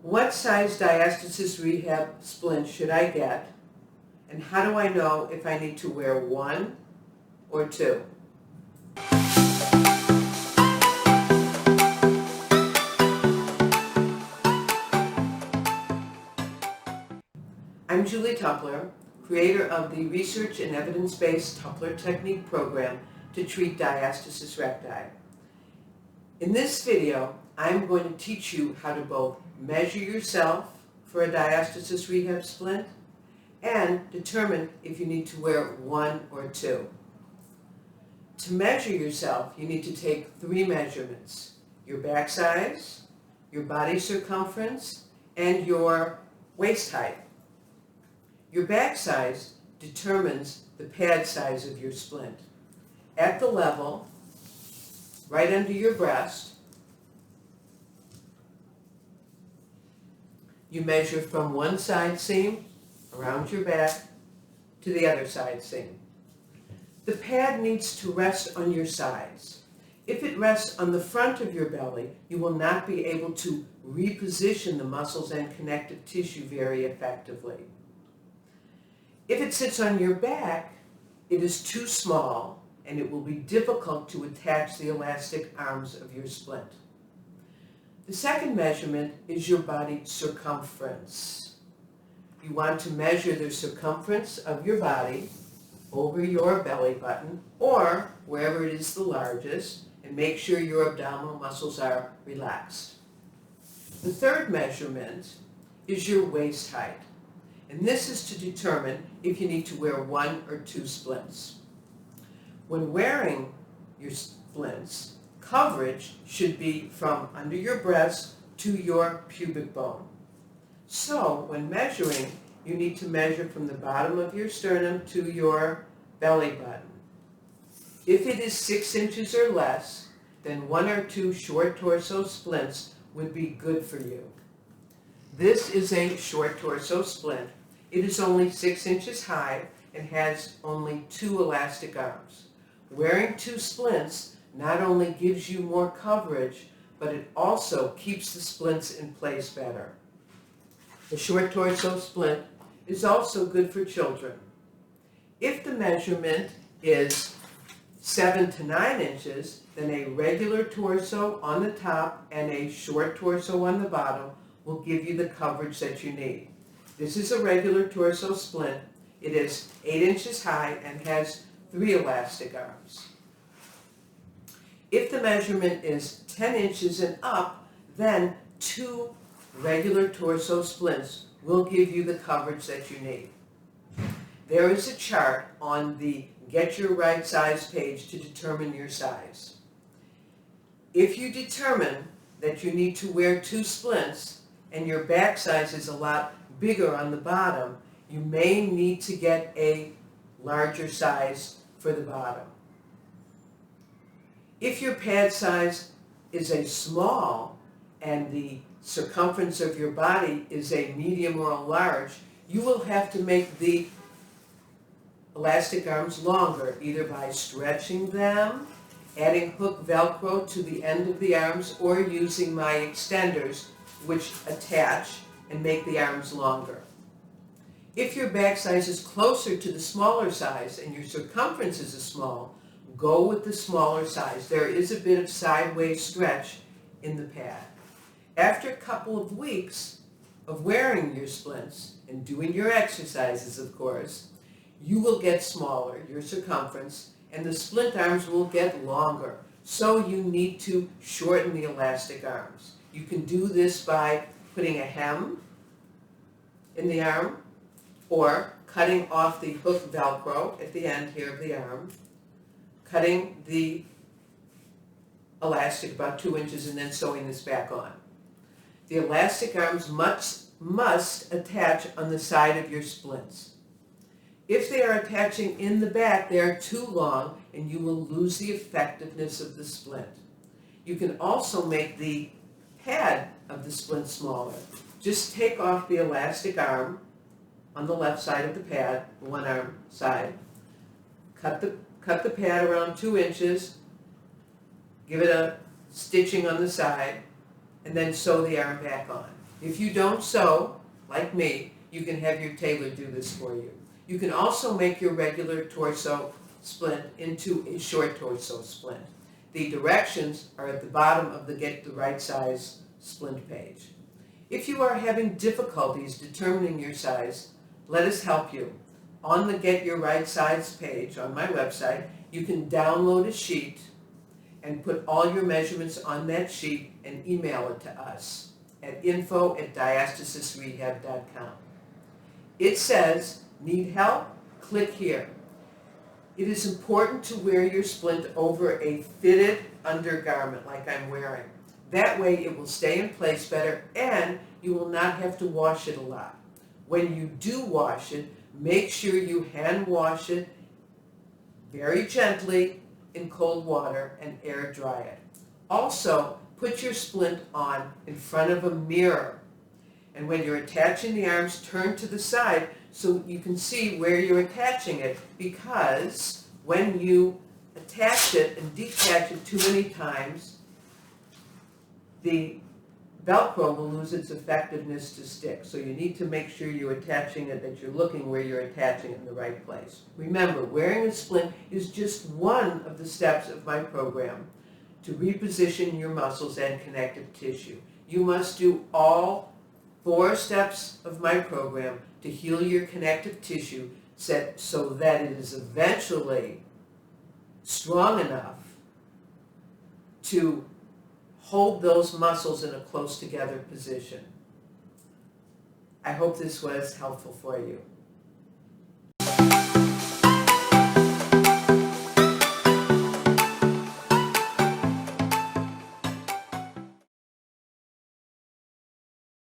What size diastasis rehab splint should I get, and how do I know if I need to wear one or two? I'm Julie Tupler, creator of the Research and Evidence-Based Tupler Technique program to treat diastasis recti. In this video, I'm going to teach you how to both measure yourself for a diastasis rehab splint and determine if you need to wear one or two. To measure yourself, you need to take 3 measurements: your back size, your body circumference, and your waist height. Your back size determines the pad size of your splint. At the level, right under your breast, you measure from one side seam around your back to the other side seam. The pad needs to rest on your sides. If it rests on the front of your belly, you will not be able to reposition the muscles and connective tissue very effectively. If it sits on your back, it is too small and it will be difficult to attach the elastic arms of your splint. The second measurement is your body circumference. You want to measure the circumference of your body over your belly button or wherever it is the largest, and make sure your abdominal muscles are relaxed. The third measurement is your waist height, and this is to determine if you need to wear 1 or 2 splints. When wearing your splints, coverage should be from under your breast to your pubic bone. So when measuring, you need to measure from the bottom of your sternum to your belly button. If it is 6 inches or less, then 1 or 2 short torso splints would be good for you. This is a short torso splint. It is only 6 inches high and has only 2 elastic arms. Wearing 2 splints not only gives you more coverage, but it also keeps the splints in place better. The short torso splint is also good for children. If the measurement is 7 to 9 inches, then a regular torso on the top and a short torso on the bottom will give you the coverage that you need. This is a regular torso splint. It is 8 inches high and has 3 elastic arms. If the measurement is 10 inches and up, then 2 regular torso splints will give you the coverage that you need. There is a chart on the Get Your Right Size page to determine your size. If you determine that you need to wear 2 splints and your back size is a lot bigger on the bottom, you may need to get a larger size for the bottom. If your pad size is a small and the circumference of your body is a medium or a large, you will have to make the elastic arms longer, either by stretching them, adding hook Velcro to the end of the arms, or using my extenders, which attach and make the arms longer. If your back size is closer to the smaller size and your circumference is small, go with the smaller size. There is a bit of sideways stretch in the pad. After a couple of weeks of wearing your splints and doing your exercises, of course, you will get smaller, your circumference, and the splint arms will get longer. So you need to shorten the elastic arms. You can do this by putting a hem in the arm or cutting off the hook Velcro at the end here of the arm, cutting the elastic about 2 inches and then sewing this back on. The elastic arms must attach on the side of your splints. If they are attaching in the back, they are too long and you will lose the effectiveness of the splint. You can also make the pad of the splint smaller. Just take off the elastic arm on the left side of the pad, one arm side, cut the pad around 2 inches, give it a stitching on the side, and then sew the arm back on. If you don't sew, like me, you can have your tailor do this for you. You can also make your regular torso splint into a short torso splint. The directions are at the bottom of the Get the Right Size splint page. If you are having difficulties determining your size, let us help you. On the Get Your Right Size page on my website, you can download a sheet and put all your measurements on that sheet and email it to us at info@diastesisrehab.com. It says, need help? Click here. It is important to wear your splint over a fitted undergarment like I'm wearing. That way it will stay in place better and you will not have to wash it a lot. When you do wash it, make sure you hand wash it very gently in cold water and air dry it. Also, put your splint on in front of a mirror. And when you're attaching the arms, turn to the side so you can see where you're attaching it, because when you attach it and detach it too many times, the Velcro will lose its effectiveness to stick. So you need to make sure you're attaching it, that you're looking where you're attaching it in the right place. Remember, wearing a splint is just one of the steps of my program to reposition your muscles and connective tissue. You must do all 4 steps of my program to heal your connective tissue so that it is eventually strong enough to hold those muscles in a close together position. I hope this was helpful for you.